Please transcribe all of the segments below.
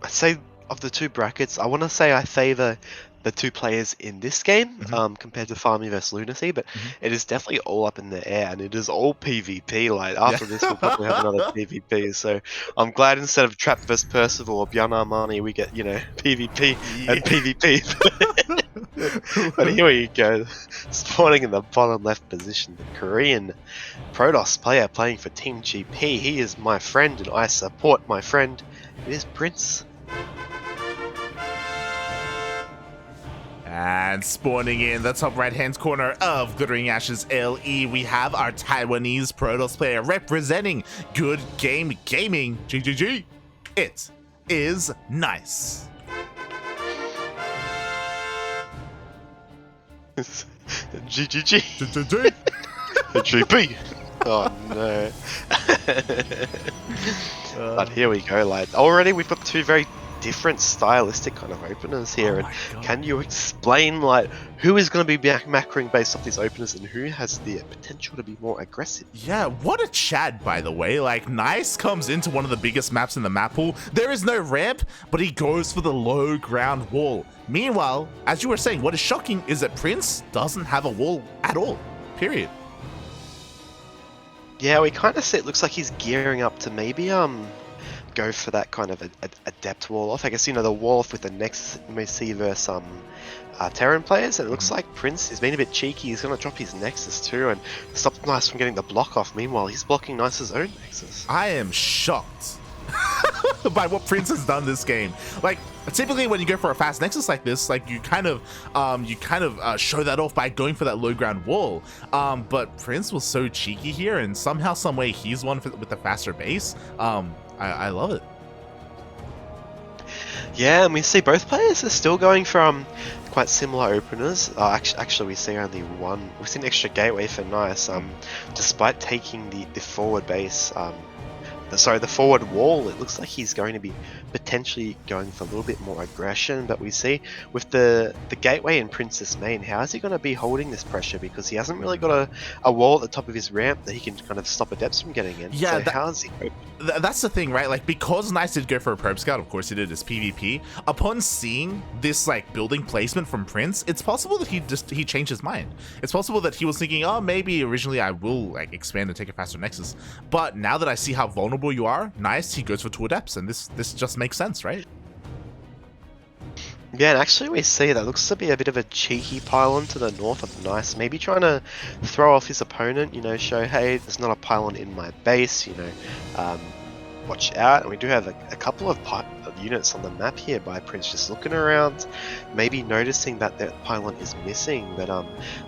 I'd say of the two brackets, I want to say I favor the two players in this game Mhm. compared to Farming vs Lunacy, but Mhm. it is definitely all up in the air, and it is all PvP. Like Yeah. after this, we'll probably have another PvP. So I'm glad instead of Trap vs Percival or Bjorn Armani, we get PvP and Yeah. PvP. But here we go, spawning in the bottom left position, the Korean Protoss player playing for Team GP. He is my friend, and I support my friend. It is Prince. And spawning in the top right-hand corner of Glittering Ashes LE, we have our Taiwanese Protoss player representing Good Game Gaming. GGG. It is nice. GGG. GGG. GP. Oh no. But here we go, like already we've got two very different stylistic kind of openers here, Oh and my God. can you explain like who is going to be macroing based off these openers and who has the potential to be more aggressive? Yeah, what a Chad, by the way. Like, Nice comes into one of the biggest maps in the map pool. There is no ramp, but he goes for the low ground wall. Meanwhile, as you were saying, what is shocking is that Prince doesn't have a wall at all. Period. Yeah, we kind of see it looks like he's gearing up to maybe go for that kind of a depth wall off. I guess, you know, the wall off with the next Messi versus Terran players, and it looks like Prince is being a bit cheeky. He's going to drop his Nexus too and stop Nice from getting the block off. Meanwhile, he's blocking Nice's own Nexus. I am shocked by what Prince has done this game. Like, typically when you go for a fast Nexus like this, like you kind of show that off by going for that low ground wall. But Prince was so cheeky here, and somehow, some way, he's one with the faster base. I love it. Yeah, and we see both players are still going from quite similar openers. Actually, we see only one. We've seen extra gateway for Nice. Despite taking the forward base, the forward wall, it looks like he's going to be potentially going for a little bit more aggression. But we see with the gateway in Princess Main, how is he going to be holding this pressure? Because he hasn't really got a wall at the top of his ramp that he can kind of stop Adepts from getting in. Yeah, so how's he? That's the thing, right? Like, because Nice did go for a probe scout, of course he did his PvP. Upon seeing this like building placement from Prince, it's possible that he changed his mind. It's possible that he was thinking, oh, maybe originally I will like expand and take a faster Nexus. But now that I see how vulnerable you are, Nice, he goes for 2 Adepts, and this just makes sense, right? Yeah, and actually we see that looks to be a bit of a cheeky pylon to the north of Nice, maybe trying to throw off his opponent, you know, show, hey, there's not a pylon in my base, you know, watch out. And we do have a couple of units on the map here by Prince just looking around, maybe noticing that the pylon is missing, but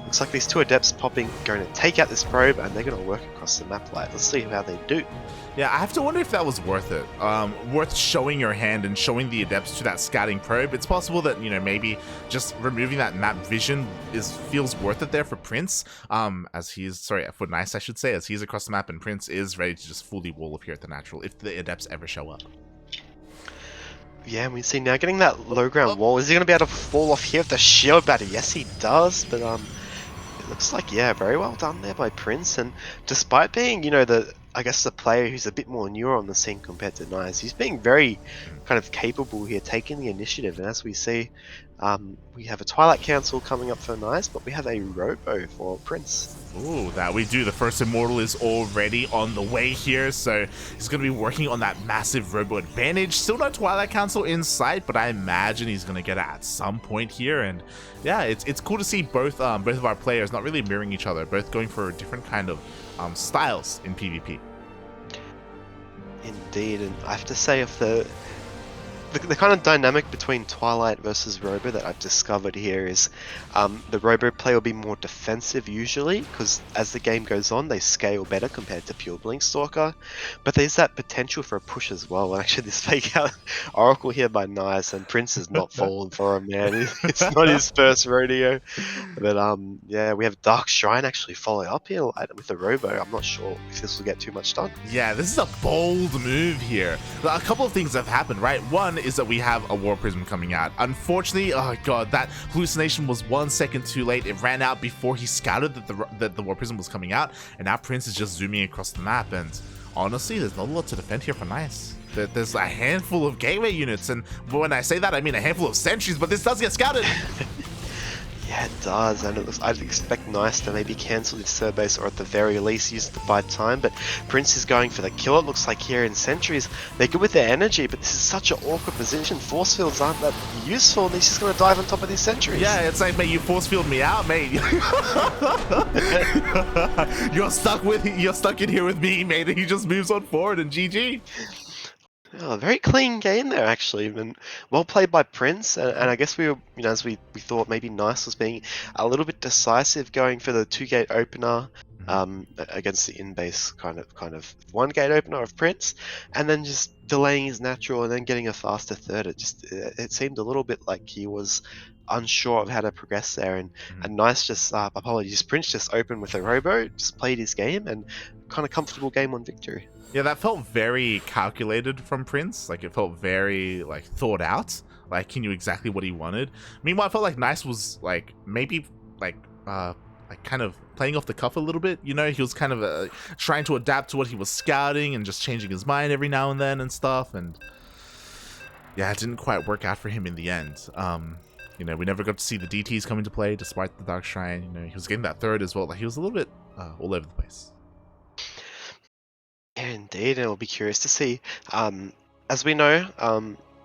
looks like these 2 Adepts going to take out this probe, and they're going to work across the map. Like, let's see how they do. Yeah, I have to wonder if that was worth it. Worth showing your hand and showing the Adepts to that scouting probe. It's possible that, you know, maybe just removing that map vision feels worth it there for Prince. For Nice, I should say, as he's across the map, and Prince is ready to just fully wall up here at the natural if the Adepts ever show up. Yeah, and we see now getting that low ground wall. Is he going to be able to fall off here with the shield battery? Yes, he does, but it looks like, yeah, very well done there by Prince. And despite being, you know, I guess the player who's a bit more newer on the scene compared to Nice, he's being very kind of capable here, taking the initiative. And as we see, we have a Twilight Council coming up for Nice, but we have a Robo for Prince. Ooh, that we do. The first Immortal is already on the way here, so he's going to be working on that massive Robo advantage. Still no Twilight Council in sight, but I imagine he's going to get it at some point here. And yeah, it's cool to see both of our players not really mirroring each other, both going for different kind of styles in PvP. Indeed, and I have to say, if the kind of dynamic between Twilight versus Robo that I've discovered here is the Robo play will be more defensive usually, because as the game goes on they scale better compared to pure Blink Stalker, but there's that potential for a push as well. And actually this fake out Oracle here by Nice, and Prince has not fallen for him, man. It's not his first rodeo. But yeah, we have Dark Shrine actually follow up here with the Robo. I'm not sure if this will get too much done. Yeah, this is a bold move here. A couple of things have happened, right? One is that we have a War Prism coming out. Unfortunately, oh god, that hallucination was 1 second too late. It ran out before he scouted that the War Prism was coming out, and now Prince is just zooming across the map, and honestly, there's not a lot to defend here for Nice. There's a handful of gateway units, and when I say that, I mean a handful of sentries, but this does get scouted. Yeah, it does, and I'd expect Nice to maybe cancel this third base, or at the very least use it to buy time, but Prince is going for the kill. It looks like here in Sentries, they're good with their energy, but this is such an awkward position. Force fields aren't that useful, and he's just going to dive on top of these Sentries. Yeah, it's like, mate, you force field me out, mate. You're stuck in here with me, mate, and he just moves on forward, and GG. Oh, very clean game there, actually, and well played by Prince. And I guess we were, as we thought, maybe Nice was being a little bit decisive, going for the 2-gate opener against the in-base kind of 1-gate opener of Prince, and then just delaying his natural and then getting a faster third. It seemed a little bit like he was unsure of how to progress there, and Nice just apologies. Prince just opened with a robo, just played his game, and kind of comfortable game on victory. Yeah, that felt very calculated from Prince. Like, it felt very, like, thought out. Like, he knew exactly what he wanted. Meanwhile, I felt like Nice was, like, maybe, like kind of playing off the cuff a little bit. You know, he was kind of trying to adapt to what he was scouting and just changing his mind every now and then and stuff. And yeah, it didn't quite work out for him in the end. You know, we never got to see the DTs come into play despite the Dark Shrine. You know, he was getting that third as well. Like, he was a little bit all over the place. Yeah, indeed, and we'll be curious to see. As we know,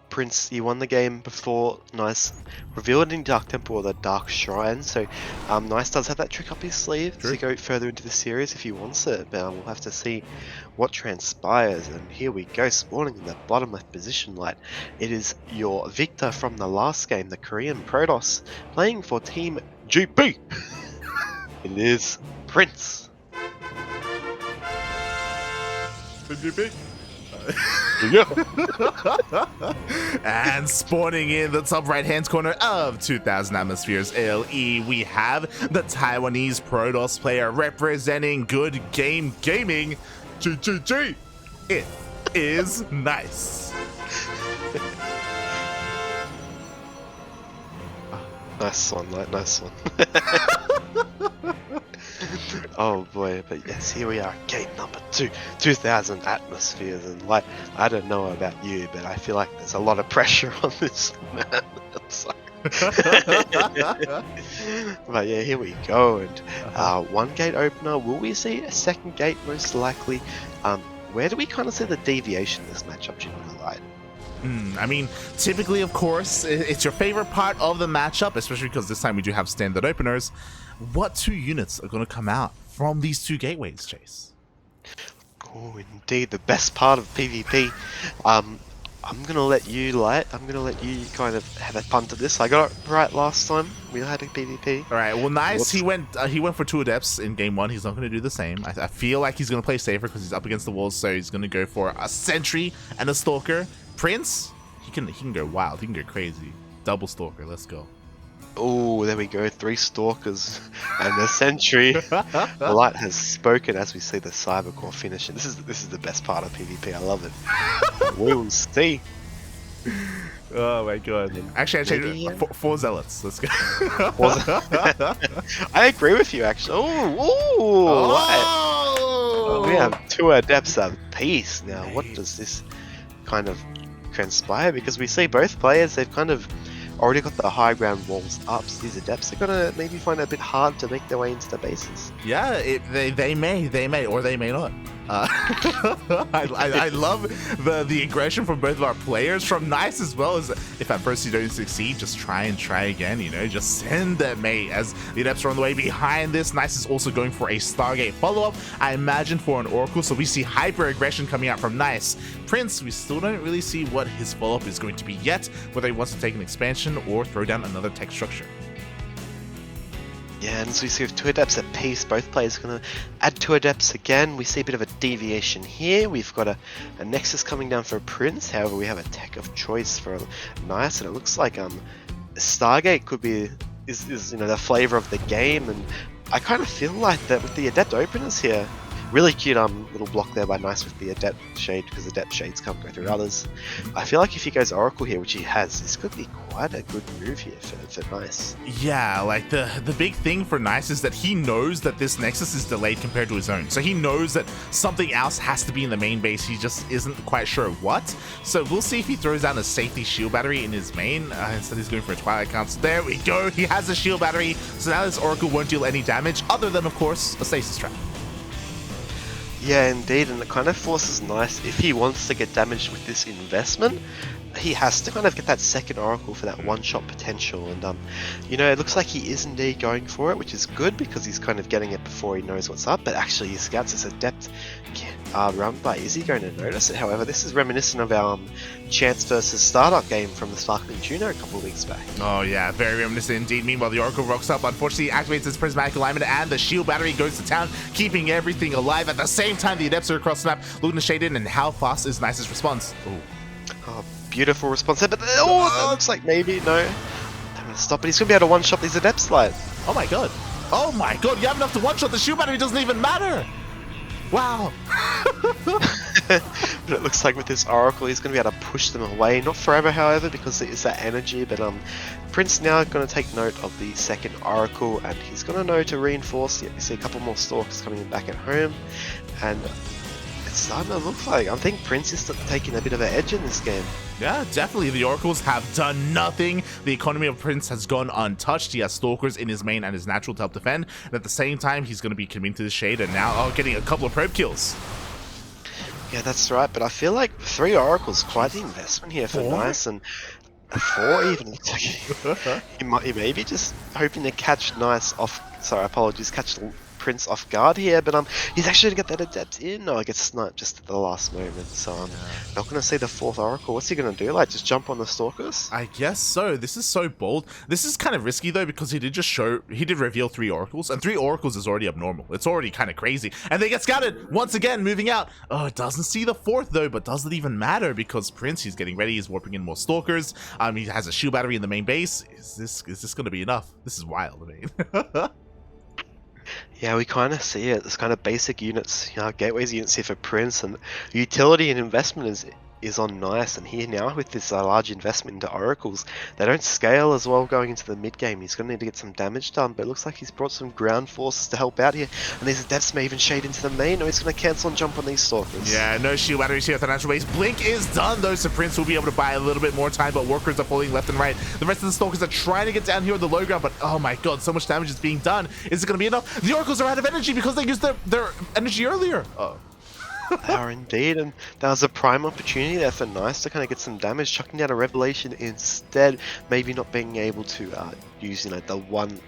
Prince, he won the game before Nice revealed in Dark Temple or the Dark Shrine, so Nice does have that trick up his sleeve to go further into the series if he wants it, but we'll have to see what transpires. And here we go, spawning in the bottom left position light. It is your victor from the last game, the Korean Protoss, playing for Team GP. It is Prince. And spawning in the top right hand corner of 2000 Atmospheres LE, we have the Taiwanese Protoss player representing Good Game Gaming. GGG. It is Nice. Nice one, mate, nice one. Oh boy, but yes, here we are, gate number 2, 2000 Atmospheres, and like, I don't know about you, but I feel like there's a lot of pressure on this man. But yeah, here we go, and 1 gate opener. Will we see a 2nd gate most likely? Where do we kind of see the deviation in this matchup, Jimmy Light? I mean, typically, of course, it's your favorite part of the matchup, especially because this time we do have standard openers. What 2 units are going to come out from these 2 gateways, Chase? Oh, indeed, the best part of PvP. I'm going to let you, Light, I'm going to let you kind of have a punt at this. I got it right last time we had a PvP. All right, well, Nice. He went for 2 Adepts in game 1. He's not going to do the same. I feel like he's going to play safer because he's up against the walls, so he's going to go for a Sentry and a Stalker. Prince, he can go wild. He can go crazy. Double Stalker, let's go. Oh, there we go. 3 Stalkers and the Sentry. The Light has spoken as we see the Cybercore finish. This is the best part of PvP. I love it. We will see. Oh my god. Actually, I changed 4 Zealots. Let's go. I agree with you, actually. Oh, we have 2 Adepts of Peace now. What does this kind of transpire? Because we see both players, they've kind of already got the high ground walls up, so these Adepts are gonna maybe find it a bit hard to make their way into the bases. Yeah, they may, or they may not. I love the aggression from both of our players, from Nice as well. As if at first you don't succeed, just try again, you know, just send them, mate. As the Adepts are on the way behind this, Nice is also going for a Stargate follow-up, I imagine for an Oracle, so we see hyper aggression coming out from Nice. Prince, we still don't really see what his follow-up is going to be yet, whether he wants to take an expansion or throw down another tech structure. Yeah, and as we see with 2 Adepts at peace, both players are going to add 2 Adepts again. We see a bit of a deviation here. We've got a Nexus coming down for a Prince. However, we have a tech of choice for Nice, and it looks like Stargate could be is the flavor of the game. And I kind of feel like that with the Adept openers here, Really cute little block there by Nice with the Adept Shade, because Adept Shades can't go through others. I feel like if he goes Oracle here, which he has, this could be quite a good move here for Nice. Yeah, like the big thing for Nice is that he knows that this Nexus is delayed compared to his own. So he knows that something else has to be in the main base. He just isn't quite sure what. So we'll see if he throws down a safety shield battery in his main. Instead he's going for a Twilight Count. So there we go. He has a shield battery. So now this Oracle won't deal any damage other than, of course, a stasis trap. Yeah, indeed, and it kind of forces Nice, if he wants to get damaged with this investment, he has to kind of get that second Oracle for that one-shot potential, and you know, it looks like he is indeed going for it, which is good because he's kind of getting it before he knows what's up, but actually he scouts his Adept run by. Is he going to notice it? However, this is reminiscent of our Chance versus Startup game from the Sparkling Tuner a couple of weeks back. Oh yeah, very reminiscent indeed. Meanwhile, the Oracle rocks up, unfortunately activates his Prismatic Alignment, and the shield battery goes to town, keeping everything alive. At the same time, the Adepts are across the map, looking to shade in, and how fast is Nice's response? Ooh. Oh, beautiful response there, but it looks like maybe, no. I'm gonna stop it. He's gonna be able to one-shot these Adept slide. Oh my god. Oh my god, you have enough to one-shot. The shield battery doesn't even matter. Wow. But it looks like with this Oracle, he's going to be able to push them away. Not forever, however, because it is that energy. But Prince now going to take note of the second Oracle, and he's going to know to reinforce. Yeah, we see a couple more Stalkers coming in back at home, and it's starting to look like, I think Prince is taking a bit of an edge in this game. Yeah, definitely. The Oracles have done nothing. The economy of Prince has gone untouched. He has Stalkers in his main and his natural to help defend. And at the same time, he's going to be committing to the Shade and now getting a couple of probe kills. Yeah, that's right. But I feel like 3 Oracles, quite the investment here for Nice. And 4 even. Looks like he may be just hoping to catch Nice off. Sorry, apologies. Catch Prince off guard here, but he's actually going to get that Adept in. No, I get sniped just at the last moment, so I'm not going to see the 4th Oracle. What's he going to do? Like, just jump on the Stalkers? I guess so. This is so bold. This is kind of risky, though, because he did reveal 3 Oracles, and 3 Oracles is already abnormal. It's already kind of crazy, and they get scouted once again, moving out. Oh, it doesn't see the 4th, though, but does it even matter? Because Prince, he's getting ready, he's warping in more Stalkers. He has a shield battery in the main base. Is this going to be enough? This is wild, I mean. Yeah, we kind of see it. It's kind of basic units, gateways units here for Prince, and utility and investment is on Nice. And here now with this large investment into Oracles, they don't scale as well going into the mid game. He's going to need to get some damage done, but it looks like he's brought some ground forces to help out here. And these Adepts may even shade into the main, or he's going to cancel and jump on these Stalkers. Yeah, no shield batteries here at the natural base. Blink is done though, so Prince will be able to buy a little bit more time, but workers are falling left and right. The rest of the Stalkers are trying to get down here on the low ground, but oh my god, so much damage is being done. Is it going to be enough? The Oracles are out of energy because they used their energy earlier. Oh. They are indeed, and that was a prime opportunity there for Nice to kind of get some damage, chucking down a Revelation instead, maybe not being able to use, the one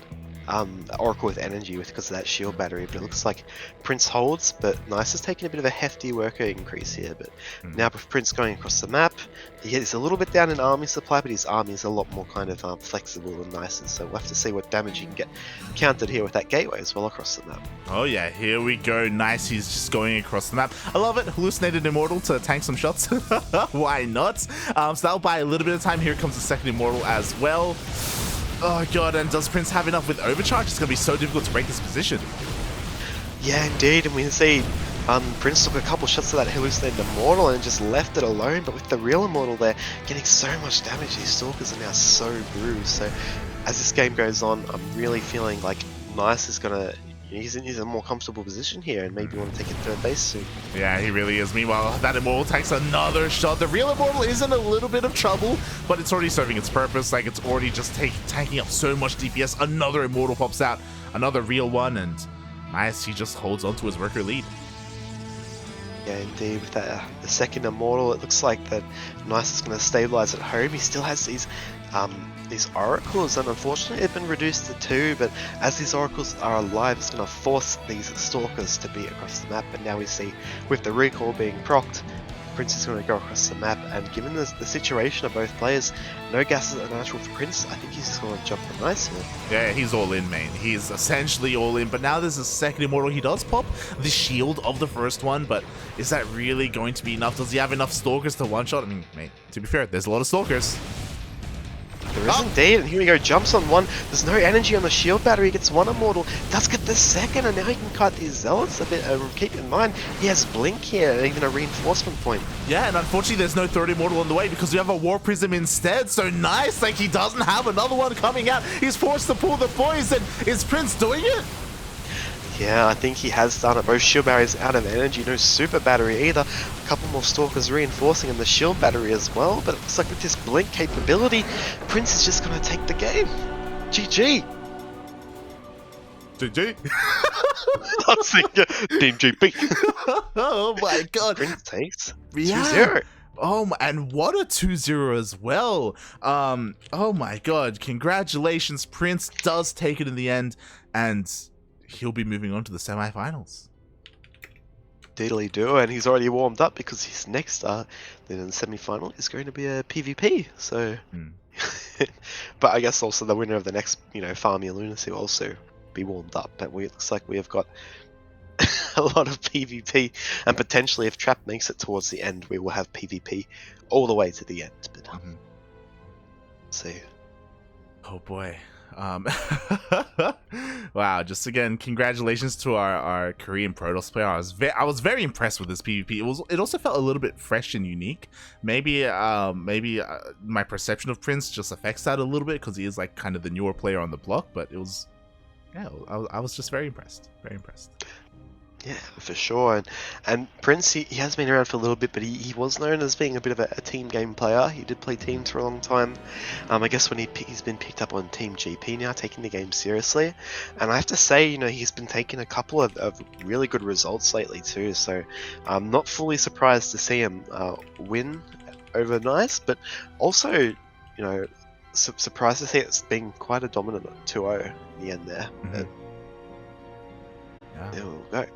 Oracle with energy because of that shield battery. But it looks like Prince holds, but Nice is taking a bit of a hefty worker increase here. But now with Prince going across the map, he's a little bit down in army supply, but his army is a lot more kind of flexible than Nice's. So we'll have to see what damage he can get countered here with that gateway as well across the map. Oh yeah, here we go. Nice, he's just going across the map. I love it. Hallucinated Immortal to tank some shots. Why not? So that'll buy a little bit of time. Here comes the second Immortal as well. Oh god, and does Prince have enough with Overcharge? It's going to be so difficult to break this position. Yeah, indeed, and we can see Prince took a couple shots of that hallucinated Immortal and just left it alone, but with the real Immortal there, getting so much damage, these Stalkers are now so bruised. So as this game goes on, I'm really feeling like Nice is going to, he's in a more comfortable position here and maybe want to take it third base soon. Yeah, he really is. Meanwhile, that Immortal takes another shot. The real Immortal is in a little bit of trouble, but it's already serving its purpose. Like, it's already just tanking up so much DPS. Another Immortal pops out, another real one, and Nice, he just holds on to his worker lead. Yeah, indeed. With that, the second Immortal, it looks like that Nice is going to stabilize at home. He still has these Oracles, and unfortunately they've been reduced to 2, but as these Oracles are alive, it's going to force these Stalkers to be across the map. But now we see, with the recall being procced, Prince is going to go across the map, and given the situation of both players, no gases are natural for Prince. I think he's just going to jump on Nice here. Yeah, he's all in, man. He's essentially all in, but now there's a second Immortal. He does pop the shield of the first one, but is that really going to be enough? Does he have enough Stalkers to one-shot? I mean, mate, to be fair, there's a lot of Stalkers. There is indeed, and here we go, jumps on one. There's no energy on the shield battery, gets one immortal, does get the second, and now he can kite these zealots a bit. Keep in mind, he has blink here, and even a reinforcement point. Yeah, and unfortunately there's no third immortal on the way because we have a war prism instead. So nice, like he doesn't have another one coming out. He's forced to pull the poison. Is Prince doing it? Yeah, I think he has done it. Both shield barriers out of energy, no super battery either. A couple more stalkers reinforcing in the shield battery as well, but it looks like with this blink capability, Prince is just going to take the game. GG. GG. I was thinking, Team GP. Oh my god. Prince takes 2-0. Oh, and what a 2-0 as well. Oh my god. Congratulations. Prince does take it in the end, and he'll be moving on to the semifinals. Deedly do, and he's already warmed up because his next then in the semi-final is going to be a PvP. So, but I guess also the winner of the next, Farmia Lunacy will also be warmed up. But it looks like we have got a lot of PvP, and potentially if Trap makes it towards the end, we will have PvP all the way to the end. But see. Oh boy. Wow, just again, congratulations to our Korean Protoss player. I was very impressed with this PvP. It also felt a little bit fresh and unique. Maybe my perception of Prince just affects that a little bit because he is like kind of the newer player on the block. But it was, yeah, I was just very impressed. Very impressed. Yeah, for sure. And Prince, he has been around for a little bit, but he was known as being a bit of a team game player. He did play teams for a long time. I guess when he's been picked up on Team GP now, taking the game seriously. And I have to say, he's been taking a couple of really good results lately too. So I'm not fully surprised to see him win over Nice, but also, surprised to see it's been quite a dominant 2-0 in the end there. But there we go.